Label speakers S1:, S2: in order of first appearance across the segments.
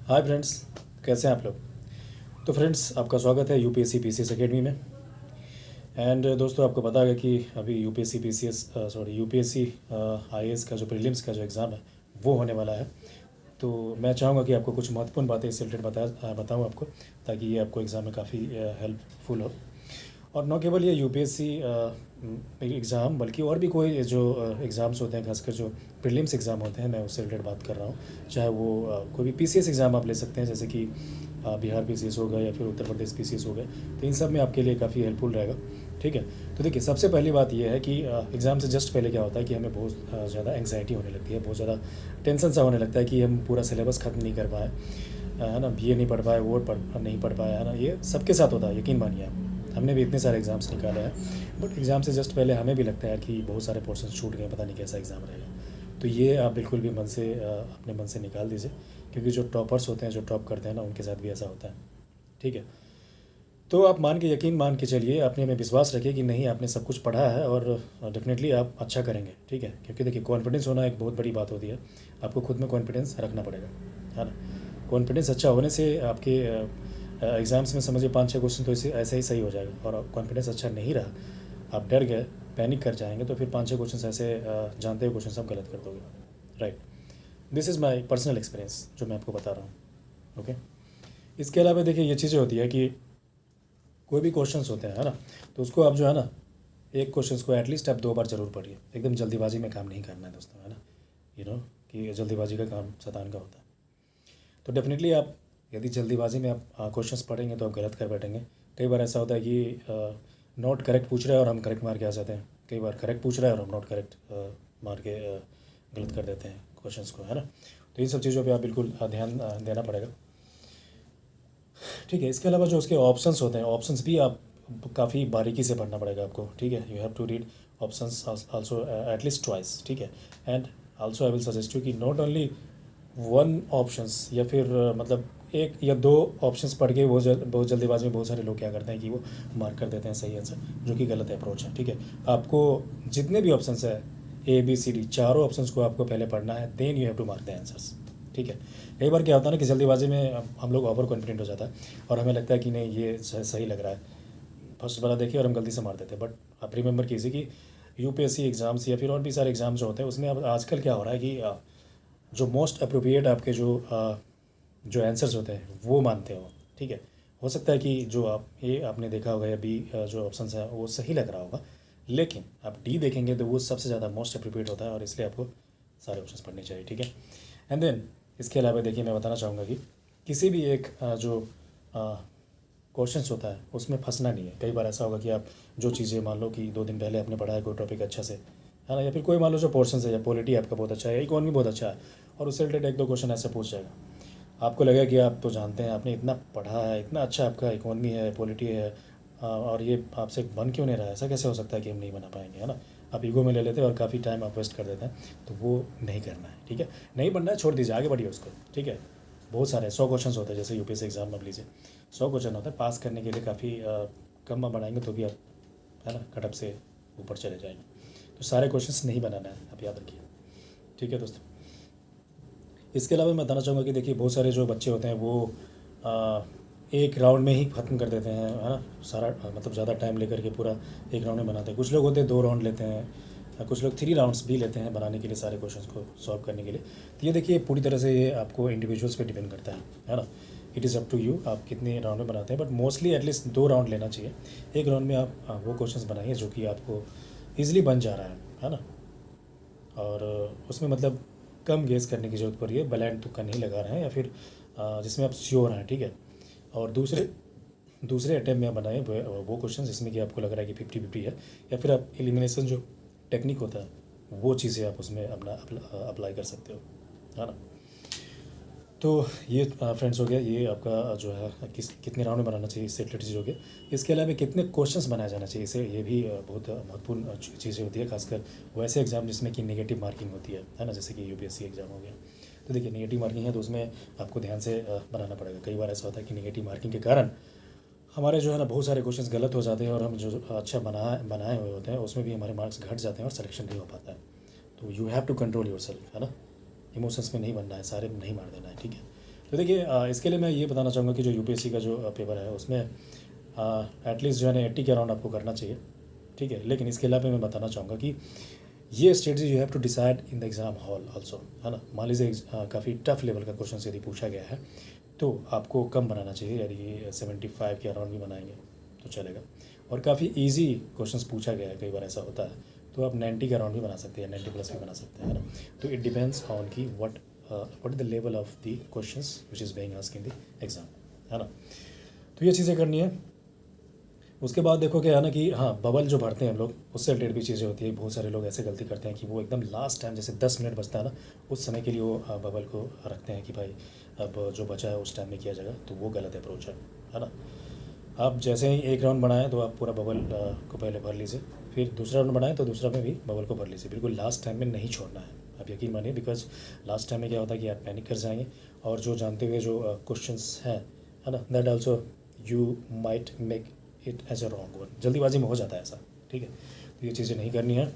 S1: Hi friends, कैसे हैं आप लोग। तो फ्रेंड्स, आपका स्वागत है यूपीएससी पीसीएस एकेडमी में। एंड दोस्तों, आपको पता है कि अभी यूपीएससी पीसीएस यूपीएससी आईएएस का जो प्रीलिम्स का जो एग्ज़ाम है वो होने वाला है। तो मैं चाहूँगा कि आपको कुछ महत्वपूर्ण बातें इससे रिलेटेड बताऊँ आपको, ताकि ये आपको एग्ज़ाम में काफ़ी हेल्पफुल हो। और न केवल ये यूपीएससी एग्ज़ाम, बल्कि और भी कोई जो एग्ज़ाम्स होते हैं, खासकर जो प्रीलिम्स एग्ज़ाम होते हैं, मैं उससे रिलेटेड बात कर रहा हूँ। चाहे वो कोई भी पीसीएस एग्ज़ाम आप ले सकते हैं, जैसे कि बिहार पीसीएस हो गया या फिर उत्तर प्रदेश पीसीएस हो गए। तो इन सब में आपके लिए काफ़ी हेल्पफुल रहेगा। ठीक है। तो देखिए, सबसे पहली बात यह है कि एग्ज़ाम से जस्ट पहले क्या होता है कि हमें बहुत ज़्यादा एंग्जाइटी होने लगती है, बहुत ज़्यादा टेंशन सा होने लगता है कि हम पूरा सिलेबस ख़त्म नहीं कर पाए, है ना, ये नहीं पढ़ पाए, वो नहीं पढ़ पाए, है ना। ये सबके साथ होता है, यकीन मानिए आप। हमने भी इतने सारे एग्ज़ाम्स निकाले हैं, बट एग्ज़ाम से जस्ट पहले हमें भी लगता है कि बहुत सारे पोर्शन छूट गए, पता नहीं कैसा एग्ज़ाम रहेगा। तो ये आप बिल्कुल भी मन से अपने मन से निकाल दीजिए, क्योंकि जो टॉपर्स होते हैं, जो टॉप करते हैं ना, उनके साथ भी ऐसा होता है। ठीक है। तो आप यकीन मान के चलिए, अपने में विश्वास रखिए कि नहीं, आपने सब कुछ पढ़ा है और डेफिनेटली आप अच्छा करेंगे। ठीक है। क्योंकि देखिए, कॉन्फिडेंस होना एक बहुत बड़ी बात होती है। आपको खुद में कॉन्फिडेंस रखना पड़ेगा, है ना। कॉन्फिडेंस अच्छा होने से आपके एग्ज़ाम्स में समझिए 5-6 क्वेश्चन तो इसे ऐसे ही सही हो जाएगा। और कॉन्फिडेंस अच्छा नहीं रहा, आप डर गए, पैनिक कर जाएंगे, तो फिर 5-6 क्वेश्चन ऐसे जानते हुए क्वेश्चन सब गलत कर दोगे। Right. This is my personal experience जो मैं आपको बता रहा हूँ। ओके। इसके अलावा देखिए, ये चीज़ें होती है कि कोई भी क्वेश्चंस होते हैं, है ना, तो उसको आप जो है ना, एक क्वेश्चन को एटलीस्ट आप 2 बार ज़रूर पढ़िए। एकदम जल्दीबाजी में काम नहीं करना है दोस्तों, है ना। कि जल्दीबाजी का काम शैतान का होता है। तो डेफिनेटली आप, यदि जल्दीबाजी में आप क्वेश्चंस पढ़ेंगे तो आप गलत कर बैठेंगे। कई बार ऐसा होता है कि नॉट करेक्ट पूछ रहा है और हम करेक्ट मार के आ जाते हैं। कई बार करेक्ट पूछ रहा है और हम नॉट करेक्ट मार के गलत कर देते हैं क्वेश्चंस को, है ना। तो इन सब चीज़ों पे आप बिल्कुल ध्यान देना पड़ेगा। ठीक है। इसके अलावा जो उसके ऑप्शंस होते हैं, ऑप्शंस भी आप काफ़ी बारीकी से पढ़ना पड़ेगा आपको। ठीक है। You have to read options also at least twice. ठीक है। And also I will suggest you कि नॉट ओनली वन ऑप्शंस, या फिर मतलब 1 या 2 ऑप्शंस पढ़ के बहुत जल्दीबाजी में बहुत सारे लोग क्या करते हैं कि वो मार्क कर देते हैं सही आंसर, जो कि गलत अप्रोच है। ठीक है। आपको जितने भी ऑप्शंस है, ABCD, चारों ऑप्शंस को आपको पहले पढ़ना है, then you have to mark the answers. ठीक है। कई बार क्या होता है ना कि जल्दीबाजी में हम लोग ओवर कॉन्फिडेंट हो जाता है और हमें लगता है कि नहीं, ये सही लग रहा है, फर्स्ट वाला देखिए, और हम गलती से मार देते हैं। बट आप रिमेंबर कीजिए कि यूपीएससी एग्ज़ाम्स या फिर और भी सारे एग्ज़ाम्स जो होते हैं, उसमें अब आजकल क्या हो रहा है कि जो मोस्ट अप्रोप्रिएट आपके जो आंसर्स होते हैं वो मानते हो। ठीक है। हो सकता है कि जो आपने देखा होगा, या बी जो ऑप्शन है वो सही लग रहा होगा, लेकिन आप डी देखेंगे तो वो सबसे ज़्यादा मोस्ट अप्रोप्रिएट होता है, और इसलिए आपको सारे ऑप्शंस पढ़ने चाहिए। ठीक है। एंड देन इसके अलावा देखिए, मैं बताना चाहूँगा कि किसी भी एक जो क्वेश्चंस होता है उसमें फंसना नहीं है। कई बार ऐसा होगा कि आप जो चीज़ें, मान लो कि 2 दिन पहले आपने पढ़ा है कोई टॉपिक अच्छा से, है ना, या फिर कोई मान लो जो पोर्शन है, या पॉलिटी आपका बहुत अच्छा है, इकोनॉमी बहुत अच्छा है, और उससे रिलेटेड 1-2 क्वेश्चन ऐसे पूछ जाएगा। आपको लगेगा कि आप तो जानते हैं, आपने इतना पढ़ा है, इतना अच्छा आपका इकोनॉमी है, पॉलिटी है, और ये आपसे बन क्यों नहीं रहा है, ऐसा कैसे हो सकता है कि हम नहीं बना पाएंगे, है ना। आप ईगो में ले लेते हैं और काफ़ी टाइम आप वेस्ट कर देते हैं। तो वो नहीं करना है। ठीक है। नहीं बनना है, छोड़ दीजिए, आगे बढ़िए उसको। ठीक है। बहुत सारे 100 क्वेश्चन होते हैं, जैसे यूपीएससी एग्जाम में लीजिए 100 क्वेश्चन होता है। पास करने के लिए काफ़ी कम बनाएंगे तो भी आप, है ना, कटअप से ऊपर चले जाएंगे। तो सारे क्वेश्चंस नहीं बनाना है, आप याद रखिए। ठीक है दोस्तों। इसके अलावा मैं बताना चाहूँगा कि देखिए, बहुत सारे जो बच्चे होते हैं वो एक राउंड में ही ख़त्म कर देते हैं, है ना, सारा, मतलब ज़्यादा टाइम लेकर के पूरा एक राउंड में बनाते हैं। कुछ लोग होते हैं 2 राउंड लेते हैं, कुछ लोग 3 राउंड्स भी लेते हैं बनाने के लिए, सारे क्वेश्चंस को सॉल्व करने के लिए। तो ये देखिए, पूरी तरह से ये आपको इंडिविजुअल्स पे डिपेंड करता है ना। It is up to you, आप कितने राउंड में बनाते हैं, बट मोस्टली एटलीस्ट 2 राउंड लेना चाहिए। एक राउंड में आप वो क्वेश्चंस बनाइए जो कि आपको ईज़िली बन जा रहा है ना। और उसमें मतलब कम गेस करने की ज़रूरत पड़ रही है, ब्लाइंड तुक्का नहीं लगा रहे हैं, या फिर जिसमें आप श्योर हैं। ठीक है। और दूसरे दूसरे अटैम्प्ट में आप बनाए वो क्वेश्चन जिसमें कि आपको लग रहा है कि 50-50 है, या फिर आप एलिमिनेशन जो टेक्निक होता है वो चीज़ें आप उसमें अपना अप्लाई कर सकते हो, है ना। तो ये फ्रेंड्स हो गया, ये आपका जो है कितने राउंड में बनाना चाहिए, इससे रिलेटेड चीज़ हो गया। इसके अलावा कितने क्वेश्चंस बनाया जाना चाहिए, इससे ये भी बहुत महत्वपूर्ण चीज़ें होती है, खासकर वैसे एग्जाम जिसमें कि नेगेटिव मार्किंग होती है ना, जैसे कि यूपीएससी एग्जाम हो गया। तो देखिए, नेगेटिव मार्किंग है तो उसमें आपको ध्यान से बनाना पड़ेगा। कई बार ऐसा होता है कि नेगेटिव मार्किंग के कारण हमारे जो है ना बहुत सारे क्वेश्चंस गलत हो जाते हैं, और हम जो अच्छा बनाए हुए होते हैं उसमें भी हमारे मार्क्स घट जाते हैं और सिलेक्शन नहीं हो पाता है। तो you have to control your self, है ना। इमोशंस में नहीं बनना है, सारे में नहीं मार देना है। ठीक है। तो देखिए इसके लिए मैं ये बताना चाहूँगा कि जो यूपीएससी का जो पेपर है उसमें एटलीस्ट जो है ना 80 के अराउंड आपको करना चाहिए, ठीक है। लेकिन इसके अलावा मैं बताना चाहूँगा कि ये strategy you have to decide in the exam hall also, है ना। मान लीजिए काफ़ी टफ लेवल का क्वेश्चन यदि पूछा गया है तो आपको कम बनाना चाहिए, यदि 75 के अराउंड भी बनाएंगे तो चलेगा। और काफ़ी ईजी क्वेश्चंस पूछा गया है, कई बार ऐसा होता है, तो आप 90 के अराउंड भी बना सकते हैं, 90 प्लस भी बना सकते हैं, है ना। तो इट डिपेंड्स ऑन कि what is the level of the questions which is being asked in the exam, है ना। तो ये चीज़ें करनी है। उसके बाद देखो क्या है ना कि हाँ, बबल जो भरते हैं हम लोग, उससे रिलेटेड भी चीज़ें होती है। बहुत सारे लोग ऐसे गलती करते हैं कि वो एकदम लास्ट टाइम, जैसे 10 मिनट बचता है ना, उस समय के लिए वो बबल को रखते हैं कि भाई अब जो बचा है उस टाइम में किया जाएगा, तो वो गलत अप्रोच है ना। आप जैसे ही एक राउंड बनाएं तो आप पूरा बबल को पहले भर लीजिए, फिर दूसरा राउंड बनाएं तो दूसरा में भी बबल को भर लीजिए। बिल्कुल लास्ट टाइम में नहीं छोड़ना है, आप यकीन मानिए, बिकॉज लास्ट टाइम में क्या होता है कि आप पैनिक कर जाएंगे और जो जानते हुए जो क्वेश्चंस हैं, है ना, that also you might make it as a wrong one. जल्दीबाजी में हो जाता है ऐसा, ठीक है। तो ये चीज़ें नहीं करनी है।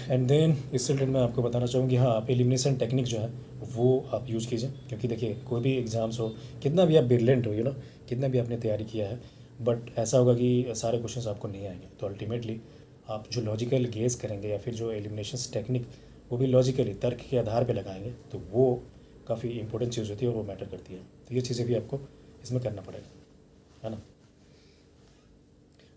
S1: एंड देन इससे रिलेटेड मैं आपको बताना चाहूँगी कि हाँ, आप एलिमिनेशन टेक्निक जो है वो आप यूज़ कीजिए, क्योंकि देखिए कोई भी एग्ज़ाम्स हो, कितना भी आप ब्रिलियंट हो, कितना भी आपने तैयारी किया है, बट ऐसा होगा कि सारे क्वेश्चंस आपको नहीं आएंगे। तो अल्टीमेटली आप जो लॉजिकल गेस करेंगे या फिर जो एलिमिनेशन टेक्निक, वो भी लॉजिकली तर्क के आधार पर लगाएंगे, तो वो काफ़ी इंपॉर्टेंट चीज़ होती है और वो मैटर करती है। तो ये चीज़ें भी आपको इसमें करना पड़ेगा, है ना।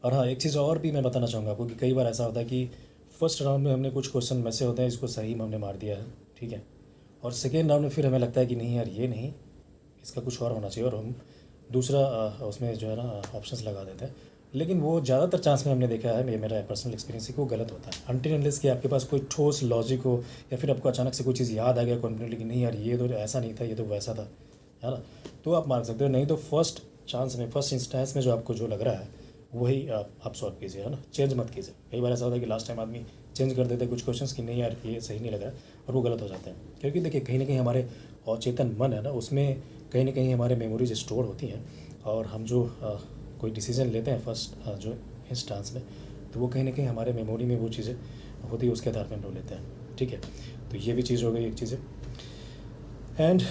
S1: और हाँ, एक चीज़ और भी मैं बताना चाहूँगा आपको कि कई बार ऐसा होता है कि फर्स्ट राउंड में हमने कुछ क्वेश्चन में से होते हैं इसको सही में हमने मार दिया है, ठीक है, और सेकेंड राउंड में फिर हमें लगता है कि नहीं यार ये नहीं, इसका कुछ और होना चाहिए, और हम दूसरा उसमें जो है ना ऑप्शंस लगा देते हैं। लेकिन वो ज़्यादातर चांस में हमने देखा है, ये मेरा पर्सनल एक्सपीरियंस है कि वो गलत होता है। अनटिल अनलेस कि आपके पास कोई ठोस लॉजिक हो या फिर आपको अचानक से कोई चीज़ याद आ गया कॉन्फिडेंटली कि नहीं यार ये तो ऐसा नहीं था, ये तो वैसा था, है ना, तो आप मार सकते हो। नहीं तो फर्स्ट चांस में, फर्स्ट इंस्टेंस में जो आपको जो लग रहा है वही आप सॉल्व कीजिए, है ना, चेंज मत कीजिए। कई बार ऐसा होता है कि लास्ट टाइम आदमी चेंज कर देते हैं कुछ क्वेश्चंस कि नहीं यार ये सही नहीं लग रहा है, और वो गलत हो जाते हैं। क्योंकि देखिए कहीं ना कहीं हमारे अचेतन मन है ना, उसमें कहीं ना कहीं हमारे मेमोरीज स्टोर होती हैं, और हम जो कोई डिसीजन लेते हैं फर्स्ट जो इंस्टांस में, तो वो कहीं ना कहीं हमारे मेमोरी में वो चीज़ें होती है, उसके आधार पर हम लोग लेते हैं, ठीक है। तो ये भी चीज़ हो गई एक चीज़ें। एंड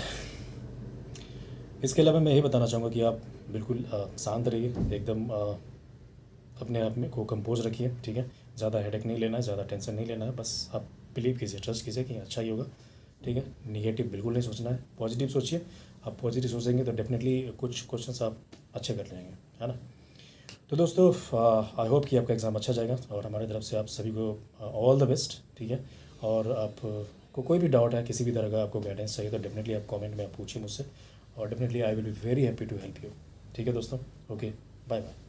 S1: इसके अलावा मैं यही बताना चाहूँगा कि आप बिल्कुल शांत रहिए, एकदम अपने आप में को कंपोज रखिए, ठीक है। ज़्यादा हेडेक नहीं लेना है, ज़्यादा टेंशन नहीं लेना है, बस आप बिलीव कीजिए, ट्रस्ट कीजिए कि अच्छा ही होगा, ठीक है। निगेटिव बिल्कुल नहीं सोचना है, पॉजिटिव सोचिए। आप पॉजिटिव सोचेंगे तो डेफिनेटली कुछ क्वेश्चंस आप अच्छे कर लेंगे, है ना। तो दोस्तों आई होप कि आपका एग्ज़ाम अच्छा जाएगा, और हमारी तरफ से आप सभी को ऑल द बेस्ट, ठीक है। और आपको कोई भी डाउट है, किसी भी तरह का आपको गाइडेंस चाहिए, तो डेफिनेटली आप कमेंट में आप पूछिए मुझसे, और definitely I will be very happy to help you, ठीक है दोस्तों। Okay, bye bye.